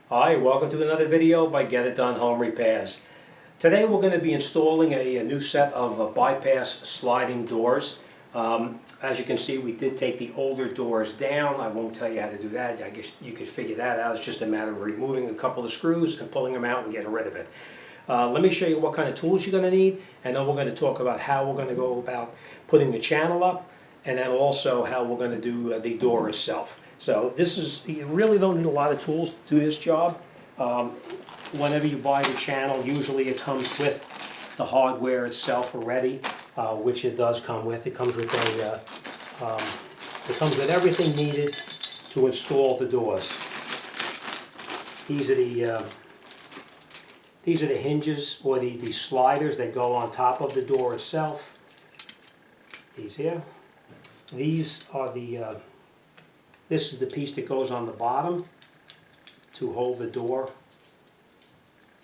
Hi, welcome to another video by Get It Done Home Repairs. Today we're going to be installing a new set of bypass sliding doors. As you can see, we did take the older doors down. I won't tell you how to do that. I guess you could figure that out. It's just a matter of removing a couple of screws and pulling them out and getting rid of it. Let me show you what kind of tools you're going to need, and then we're going to talk about how we're going to go about putting the channel up, and then also how we're going to do the door itself. So you really don't need a lot of tools to do this job. Whenever you buy the channel, usually it comes with the hardware itself already, which it does come with. It comes with everything needed to install the doors. These are the hinges or the sliders that go on top of the door itself. These here. These are this is the piece that goes on the bottom to hold the door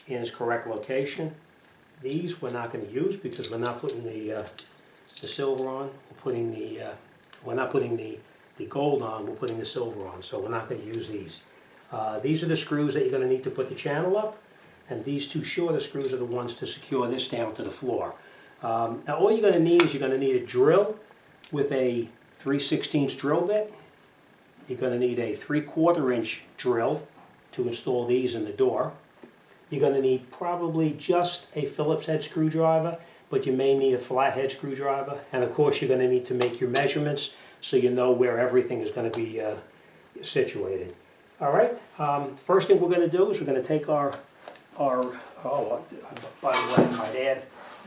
in its correct location. These we're not going to use because we're not putting the silver on. We're not putting the gold on. We're putting the silver on. So we're not going to use these. These are the screws that you're going to need to put the channel up, and these two shorter screws are the ones to secure this down to the floor. Now all you're going to need is you're going to need a drill with a 3/16 drill bit. You're going to need a 3/4 inch drill to install these in the door. You're going to need probably just a Phillips head screwdriver, but you may need a flathead screwdriver. And of course you're going to need to make your measurements so you know where everything is going to be situated. All right, first thing we're going to do is we're going to take by the way, I might add,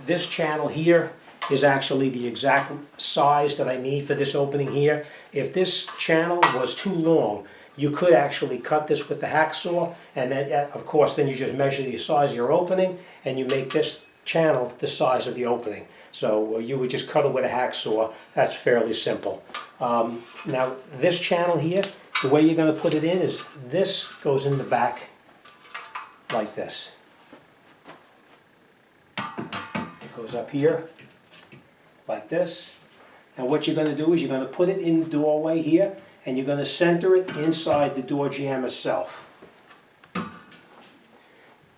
this channel here is actually the exact size that I need for this opening here. If this channel was too long, you could actually cut this with the hacksaw, and then, of course, then you just measure the size of your opening, and you make this channel the size of the opening. So you would just cut it with a hacksaw. That's fairly simple. Now, this channel here, the way you're going to put it in is this goes in the back like this. It goes up here like this. And what you're going to do is you're going to put it in the doorway here, and you're going to center it inside the door jamb itself.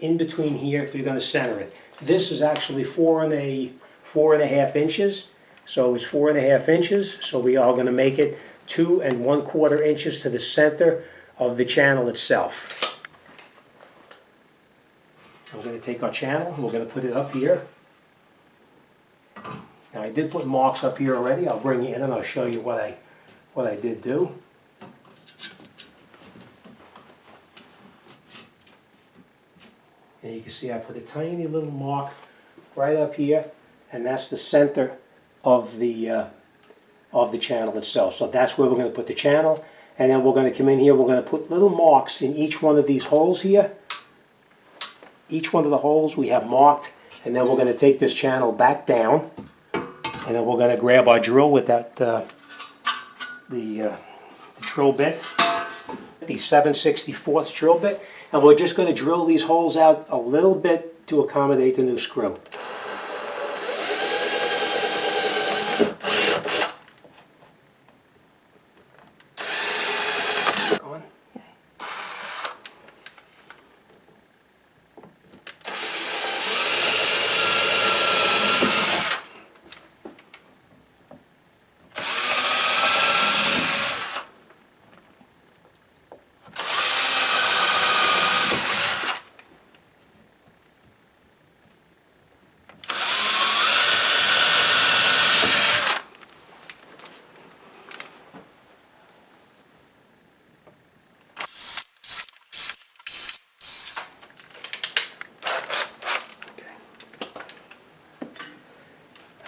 In between here, you're going to center it. This is actually 4.5 inches. So it's 4.5 inches. So we are going to make it 2 1/4 inches to the center of the channel itself. We're going to take our channel and we're going to put it up here. Now I did put marks up here already. I'll bring you in and I'll show you what I did do. And you can see I put a tiny little mark right up here, and that's the center of the channel itself. So that's where we're going to put the channel, and then we're going to come in here. We're going to put little marks in each one of these holes here. Each one of the holes we have marked, and then we're going to take this channel back down. And then we're going to grab our drill with that the drill bit, the 7/64 drill bit, and we're just going to drill these holes out a little bit to accommodate the new screw.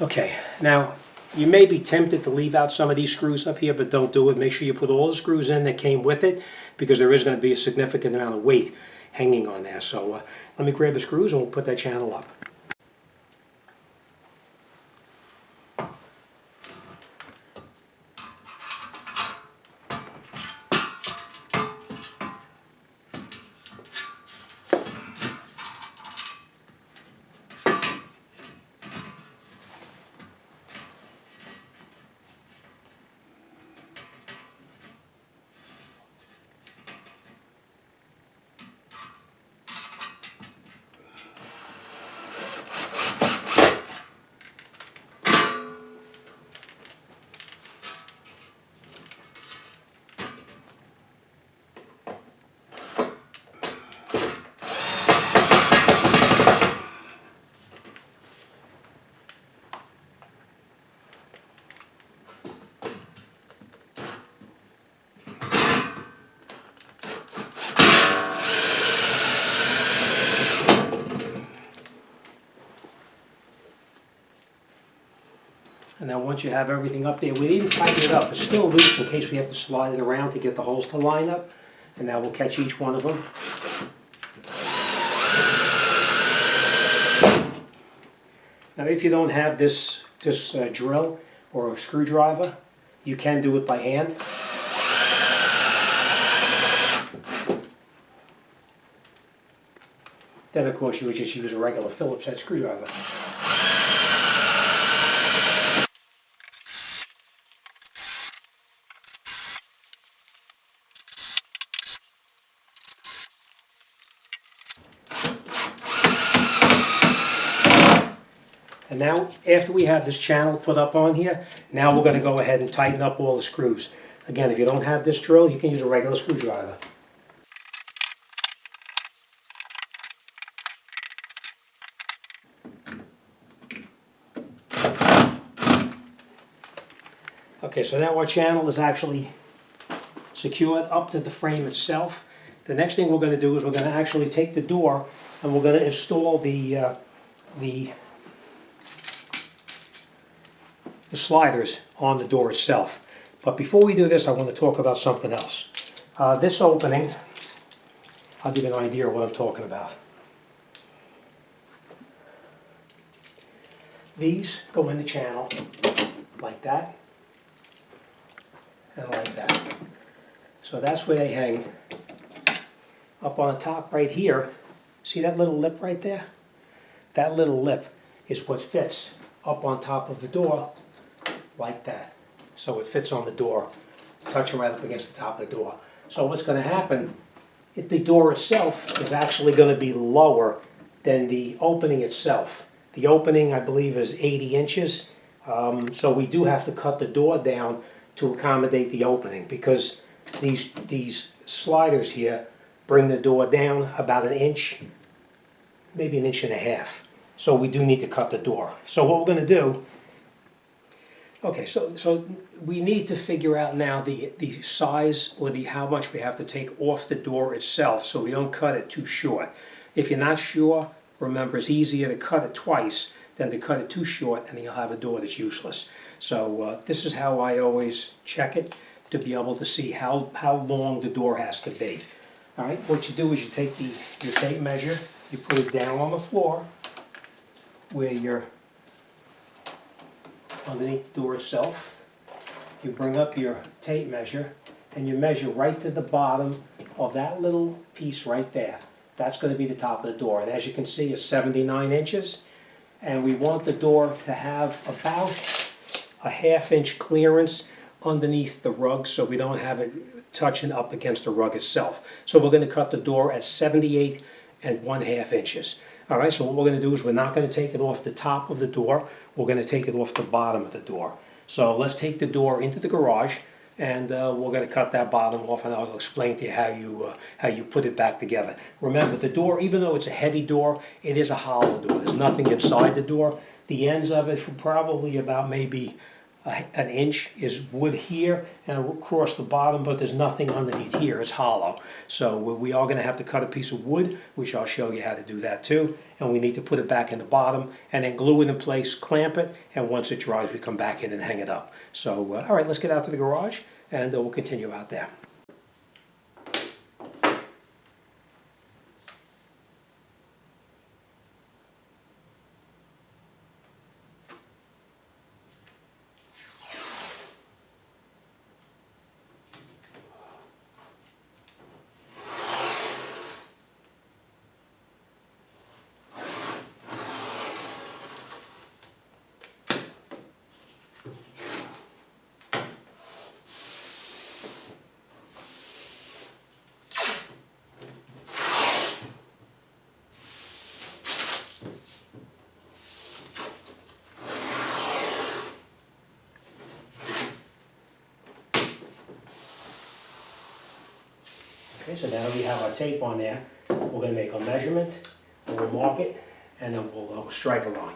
Okay, now you may be tempted to leave out some of these screws up here, but don't do it. Make sure you put all the screws in that came with it, because there is going to be a significant amount of weight hanging on there. So let me grab the screws and we'll put that channel up. And then once you have everything up there, we didn't tighten it up. It's still loose in case we have to slide it around to get the holes to line up. And now we'll catch each one of them. Now if you don't have this drill or a screwdriver, you can do it by hand. Then of course you would just use a regular Phillips head screwdriver. And now, after we have this channel put up on here, now we're going to go ahead and tighten up all the screws. Again, if you don't have this drill, you can use a regular screwdriver. Okay, so now our channel is actually secured up to the frame itself. The next thing we're going to do is we're going to actually take the door and we're going to install the sliders on the door itself. But before we do this, I want to talk about something else. This opening, I'll give you an idea of what I'm talking about. These go in the channel like that and like that. So that's where they hang. Up on the top right here, see that little lip right there? That little lip is what fits up on top of the door like that. So it fits on the door, touching right up against the top of the door. So what's going to happen, the door itself is actually going to be lower than the opening itself. The opening, I believe, is 80 inches. So we do have to cut the door down to accommodate the opening because these sliders here bring the door down about an inch, maybe an inch and a half. So we do need to cut the door. So what we're going to do, okay, so we need to figure out now the size or how much we have to take off the door itself so we don't cut it too short. If you're not sure, remember it's easier to cut it twice than to cut it too short and then you'll have a door that's useless. So this is how I always check it to be able to see how long the door has to be. All right, what you do is you take your tape measure, you put it down on the floor where you're underneath the door itself. You bring up your tape measure and you measure right to the bottom of that little piece right there. That's going to be the top of the door. And as you can see, it's 79 inches. And we want the door to have about a ½ inch clearance underneath the rug so we don't have it touching up against the rug itself. So we're going to cut the door at 78 1/2 inches. All right, so what we're going to do is we're not going to take it off the top of the door. We're going to take it off the bottom of the door. So let's take the door into the garage and we're going to cut that bottom off and I'll explain to you how you put it back together. Remember, the door, even though it's a heavy door, it is a hollow door. There's nothing inside the door. The ends of it, for probably about maybe an inch, is wood here and across the bottom, but there's nothing underneath here. It's hollow. So we are going to have to cut a piece of wood, which I'll show you how to do that too. And we need to put it back in the bottom and then glue it in place, clamp it, and once it dries, we come back in and hang it up. So, all right, let's get out to the garage and we'll continue out there. Okay, so now that we have our tape on there, we're going to make a measurement, and we'll mark it, and then we'll strike a line.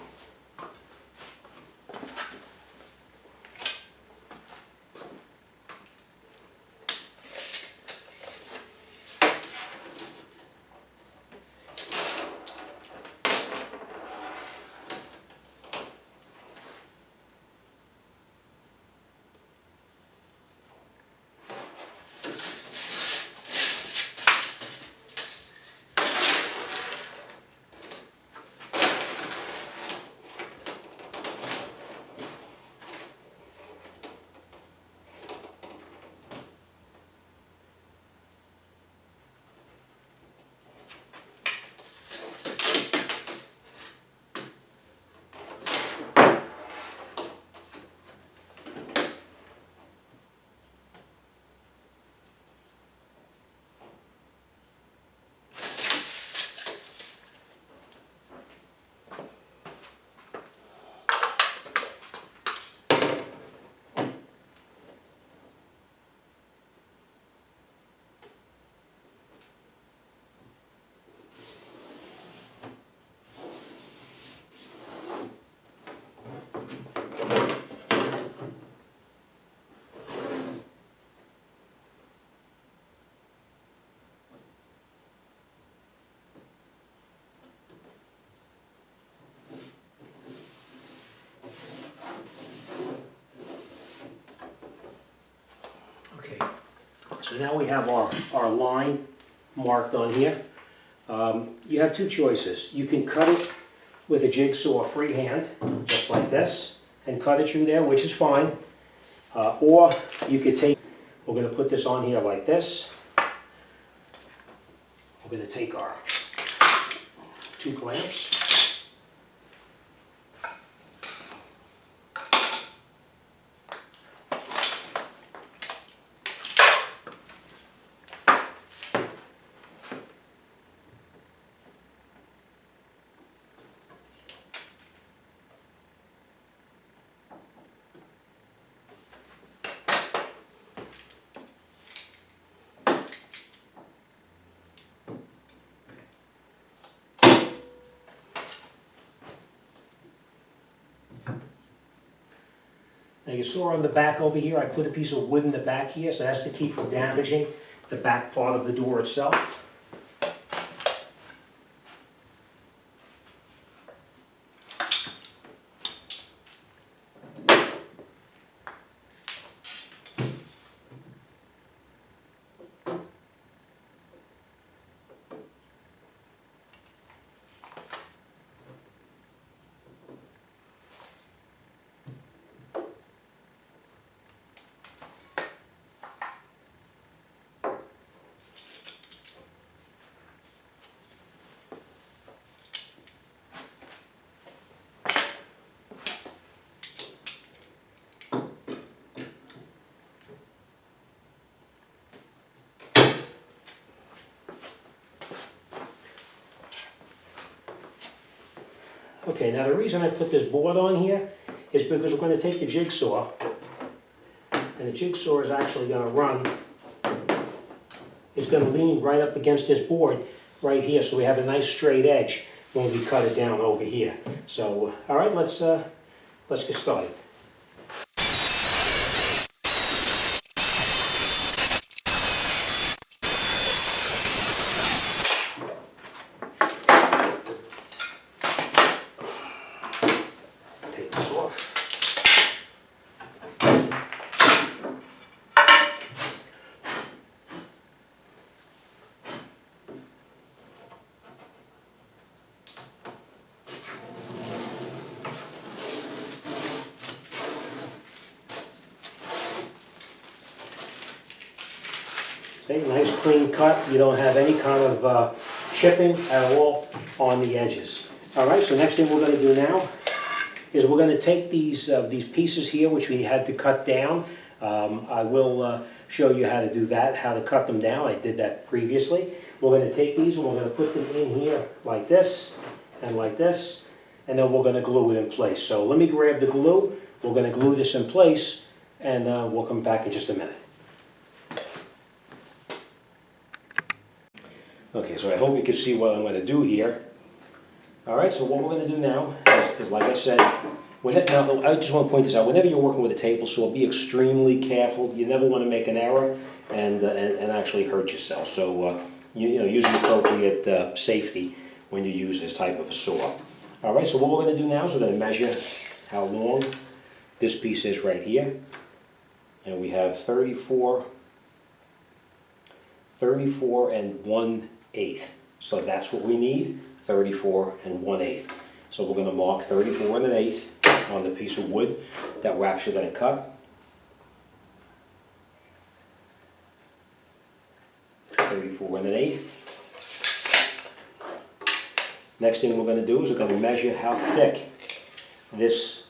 So now we have our line marked on here. You have two choices. You can cut it with a jigsaw freehand, just like this, and cut it through there, which is fine. Or you could take, we're going to put this on here like this. We're going to take our two clamps. Now you saw on the back over here, I put a piece of wood in the back here, so that's to keep from damaging the back part of the door itself. Okay, now the reason I put this board on here is because we're going to take the jigsaw, and the jigsaw is actually going to run, it's going to lean right up against this board right here, so we have a nice straight edge when we cut it down over here. So, all right, let's get started. Take this off. See, nice clean cut. You don't have any kind of chipping at all on the edges. All right, so next thing we're going to do now is we're going to take these pieces here, which we had to cut down. I will show you how to do that, how to cut them down. I did that previously. We're going to take these and we're going to put them in here like this, and then we're going to glue it in place. So let me grab the glue. We're going to glue this in place, and we'll come back in just a minute. Okay, so I hope you can see what I'm going to do here. All right, so what we're going to do now is like I said, now I just want to point this out. Whenever you're working with a table saw, be extremely careful. You never want to make an error and actually hurt yourself. So you know, use the appropriate safety when you use this type of a saw. All right, so what we're going to do now is we're going to measure how long this piece is right here. And we have 34 and 1/8. So that's what we need, 34 and 1/8. So we're going to mark 34 and 1/8 on the piece of wood that we're actually going to cut. 34 and 1/8. Next thing we're going to do is we're going to measure how thick this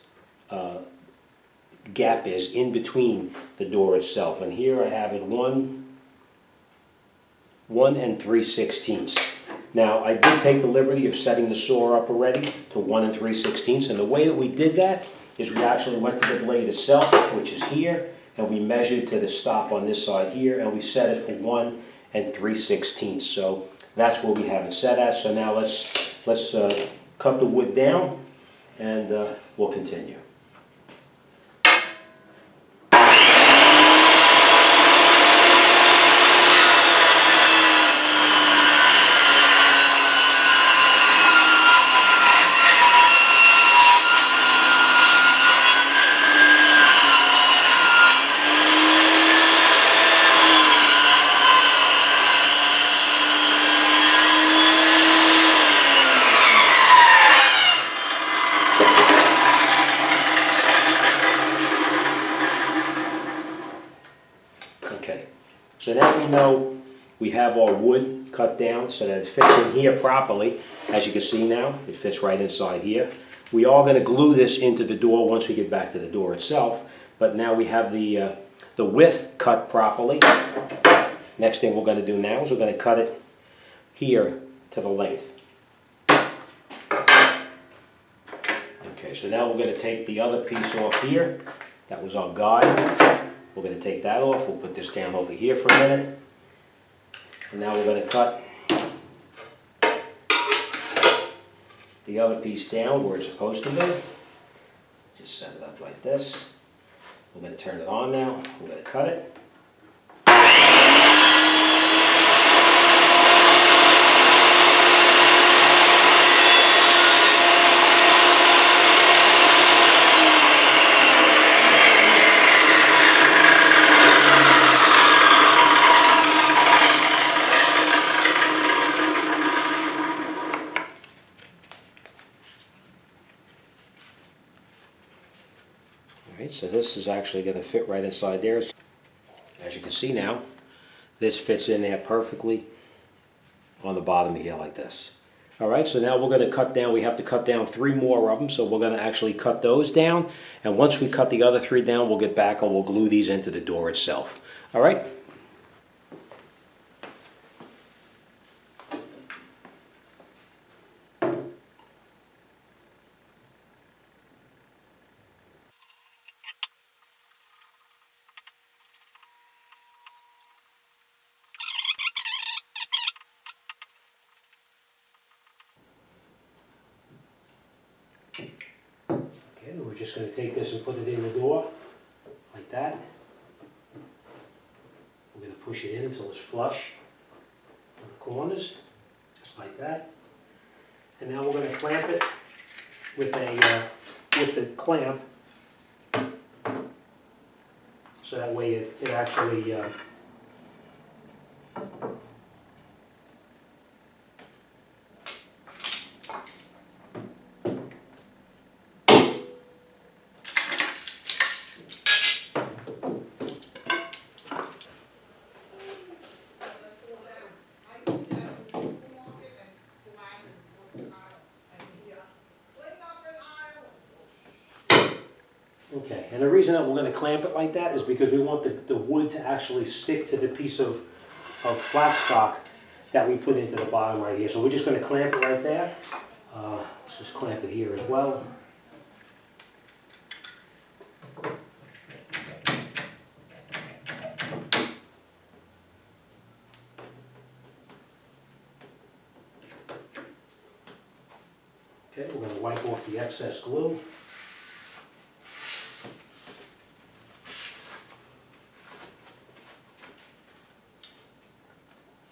gap is in between the door itself. And here I have it 1 3/16. Now I did take the liberty of setting the saw up already to 1 3/16, and the way that we did that is we actually went to the blade itself, which is here, and we measured to the stop on this side here, and we set it for 1 3/16. So that's where we have it set at. So now let's cut the wood down, and we'll continue. So now we know we have our wood cut down so that it fits in here properly. As you can see now, it fits right inside here. We are going to glue this into the door once we get back to the door itself, but now we have the width cut properly. Next thing we're going to do now is we're going to cut it here to the length. Okay, so now we're going to take the other piece off here. That was our guide. We're going to take that off. We'll put this down over here for a minute. And now we're going to cut the other piece down where it's supposed to be. Just set it up like this. We're going to turn it on now. We're going to cut it. Alright, so this is actually going to fit right inside there. As you can see now, this fits in there perfectly on the bottom here like this. Alright, so now we're going to cut down, we have to cut down 3 more of them, so we're going to actually cut those down, and once we cut the other 3 down, we'll get back and we'll glue these into the door itself. Alright? Okay, we're just going to take this and put it in the door, like that. We're going to push it in until it's flush on the corners, just like that. And now we're going to clamp it with the clamp, so that way it actually okay, and the reason that we're going to clamp it like that is because we want the wood to actually stick to the piece of flat stock that we put into the bottom right here. So we're just going to clamp it right there. Let's just clamp it here as well. Okay, we're going to wipe off the excess glue.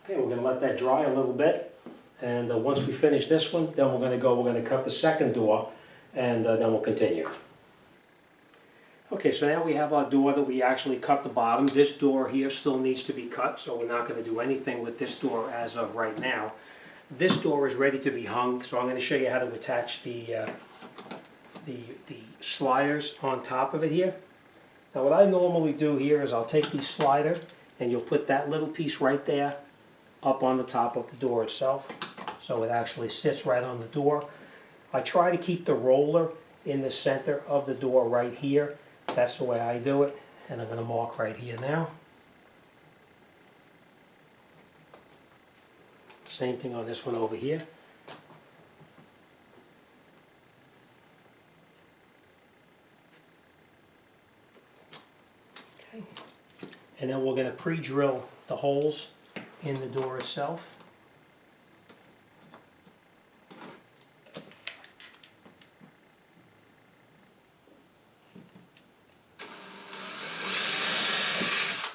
Okay, we're going to let that dry a little bit, and once we finish this one, then we're going to cut the second door, and then we'll continue. Okay, so now we have our door that we actually cut the bottom. This door here still needs to be cut, so we're not going to do anything with this door as of right now. This door is ready to be hung, so I'm going to show you how to attach the sliders on top of it here. Now what I normally do here is I'll take the slider, and you'll put that little piece right there up on the top of the door itself, so it actually sits right on the door. I try to keep the roller in the center of the door right here. That's the way I do it, and I'm going to mark right here now. Same thing on this one over here. Okay. And then we're going to pre-drill the holes in the door itself.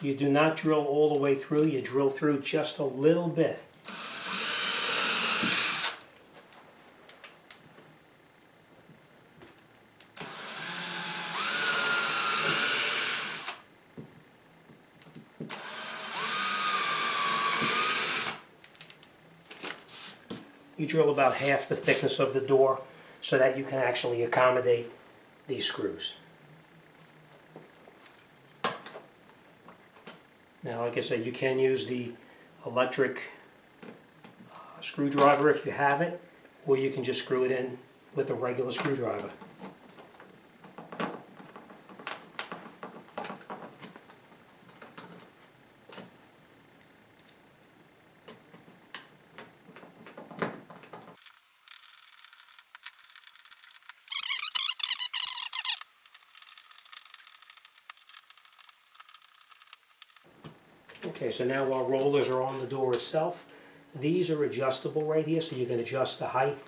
You do not drill all the way through, you drill through just a little bit. You drill about half the thickness of the door so that you can actually accommodate these screws. Now, like I said, you can use the electric screwdriver if you have it, or you can just screw it in with a regular screwdriver. Okay, so now our rollers are on the door itself. These are adjustable right here, so you can adjust the height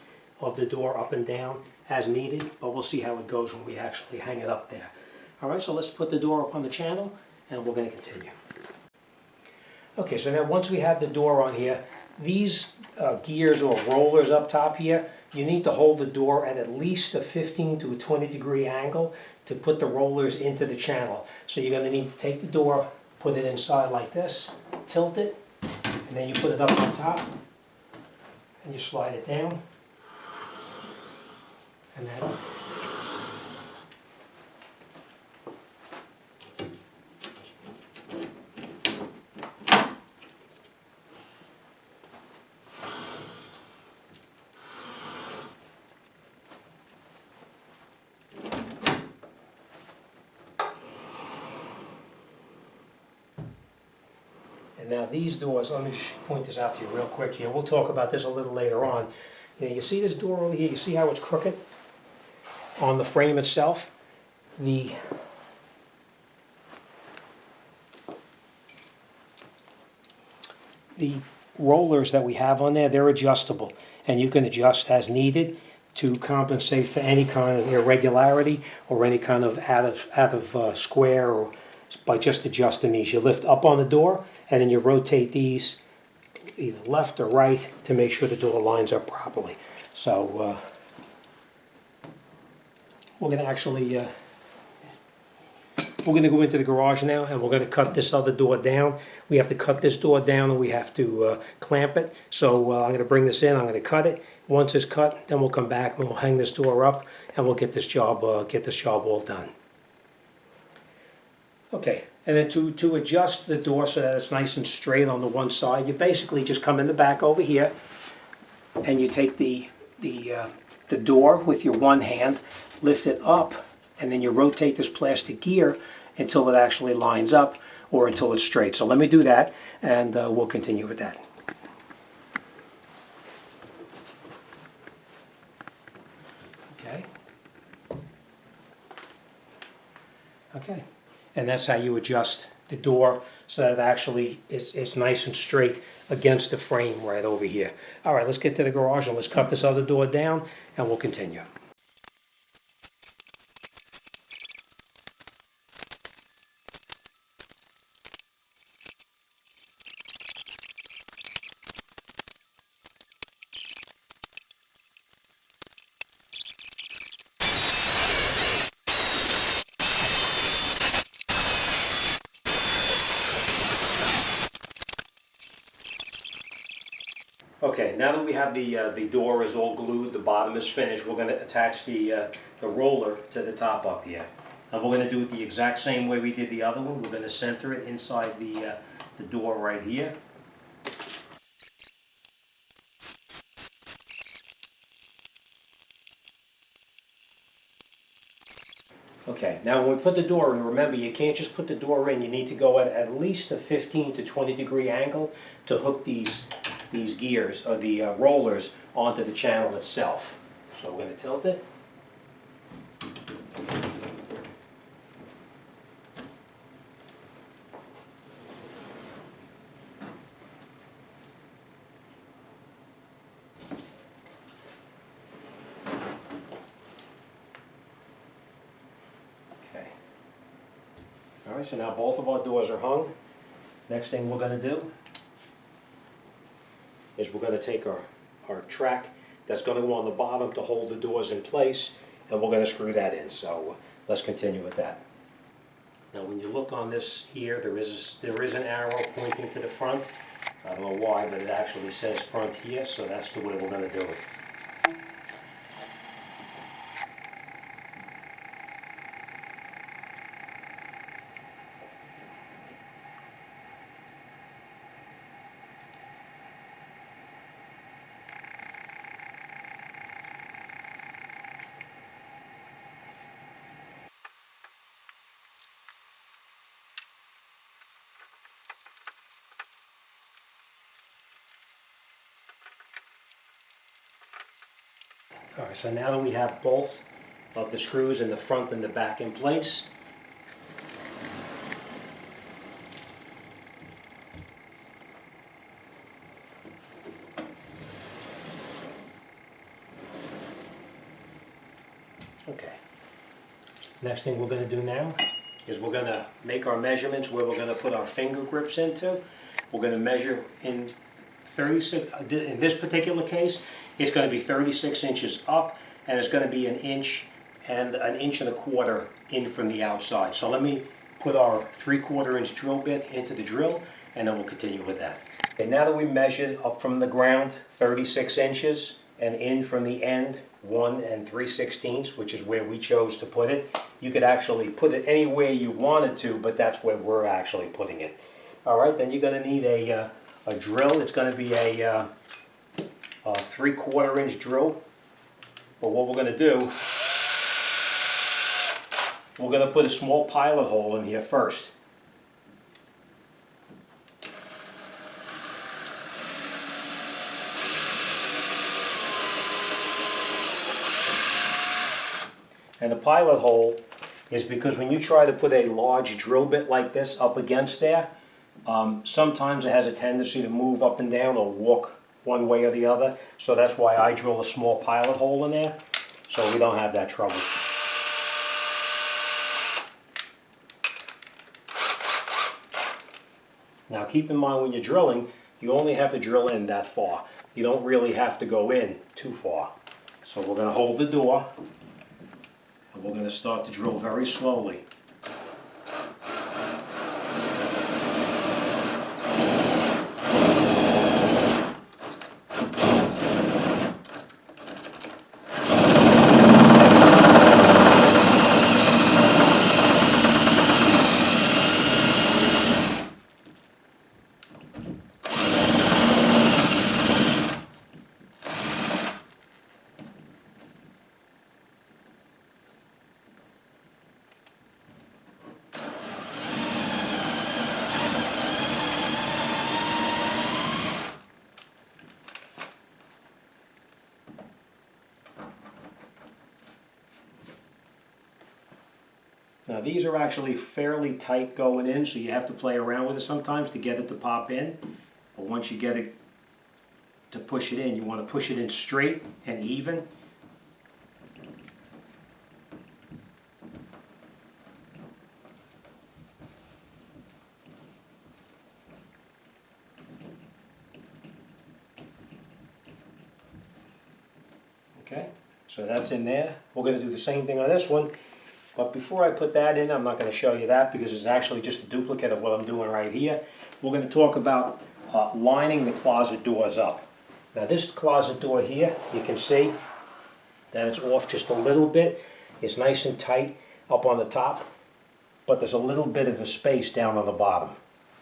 of the door up and down as needed, but we'll see how it goes when we actually hang it up there. All right, so let's put the door up on the channel, and we're going to continue. Okay, so now once we have the door on here, these gears or rollers up top here, you need to hold the door at least a 15 to a 20 degree angle to put the rollers into the channel. So you're going to need to take the door, put it inside like this, tilt it, and then you put it up on top, and you slide it down, and that up. And now these doors, let me just point this out to you real quick here. We'll talk about this a little later on. You see this door over here? You see how it's crooked on the frame itself? The rollers that we have on there, they're adjustable, and you can adjust as needed to compensate for any kind of irregularity or any kind of out of square, or by just adjusting these. You lift up on the door, and then you rotate these either left or right to make sure the door lines up properly. So we're going to actually we're going to go into the garage now, and we're going to cut this other door down. We have to cut this door down, and we have to clamp it. So I'm going to bring this in, I'm going to cut it. Once it's cut, then we'll come back and we'll hang this door up, and we'll get this job all done. Okay, and then to adjust the door so that it's nice and straight on the one side, you basically just come in the back over here, and you take the door with your one hand, lift it up, and then you rotate this plastic gear until it actually lines up, or until it's straight. So let me do that, and we'll continue with that. Okay. Okay. And that's how you adjust the door so that it actually it's nice and straight against the frame right over here. All right, let's get to the garage and let's cut this other door down, and we'll continue. Okay, now that we have the door is all glued, the bottom is finished, we're going to attach the roller to the top up here. And we're going to do it the exact same way we did the other one. We're going to center it inside the door right here. Okay, now when we put the door in, remember you can't just put the door in, you need to go at least a 15 to 20 degree angle to hook these gears, or the rollers, onto the channel itself. So we're going to tilt it. Okay. All right, so now both of our doors are hung. Next thing we're going to do is we're going to take our track that's going to go on the bottom to hold the doors in place, and we're going to screw that in. So let's continue with that. Now when you look on this here, there is an arrow pointing to the front. I don't know why, but it actually says front here, so that's the way we're going to do it. All right, so now that we have both of the screws in the front and the back in place, okay. Next thing we're going to do now is we're going to make our measurements where we're going to put our finger grips into. We're going to measure in 36, in this particular case, it's going to be 36 inches up, and it's going to be 1 inch and 1.25 inches in from the outside. So let me put our 3/4 inch drill bit into the drill, and then we'll continue with that. Okay, now that we measured up from the ground 36 inches and in from the end 1 3/16, which is where we chose to put it. You could actually put it anywhere you wanted to, but that's where we're actually putting it. All right, then you're going to need a drill. It's going to be a 3/4 inch drill. But what we're going to do, we're going to put a small pilot hole in here first. And the pilot hole is because when you try to put a large drill bit like this up against there, sometimes it has a tendency to move up and down or walk one way or the other. So that's why I drill a small pilot hole in there, so we don't have that trouble. Now keep in mind when you're drilling, you only have to drill in that far. You don't really have to go in too far. So we're going to hold the door, and we're going to start to drill very slowly. Now these are actually fairly tight going in, so you have to play around with it sometimes to get it to pop in. But once you get it to push it in, you want to push it in straight and even. Okay, so that's in there. We're going to do the same thing on this one. But before I put that in, I'm not going to show you that because it's actually just a duplicate of what I'm doing right here. We're going to talk about lining the closet doors up. Now this closet door here, you can see that it's off just a little bit. It's nice and tight up on the top, but there's a little bit of a space down on the bottom.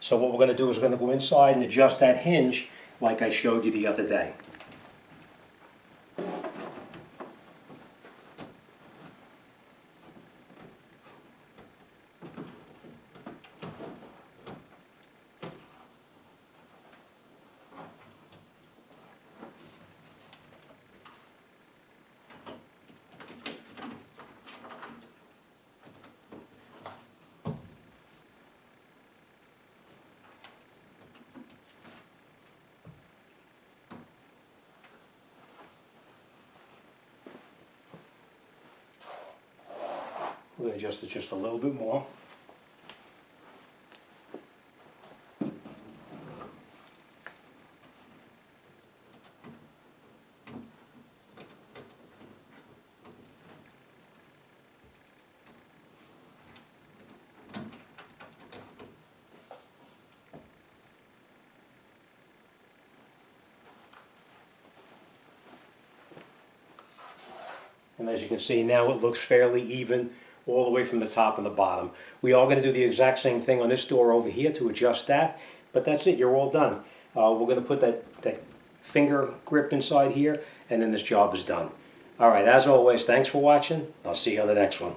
So what we're going to do is we're going to go inside and adjust that hinge like I showed you the other day. We're going to adjust it just a little bit more. And as you can see now it looks fairly even all the way from the top and the bottom. We are going to do the exact same thing on this door over here to adjust that, but that's it, you're all done. We're going to put that finger grip inside here, and then this job is done. Alright, as always, thanks for watching. I'll see you on the next one.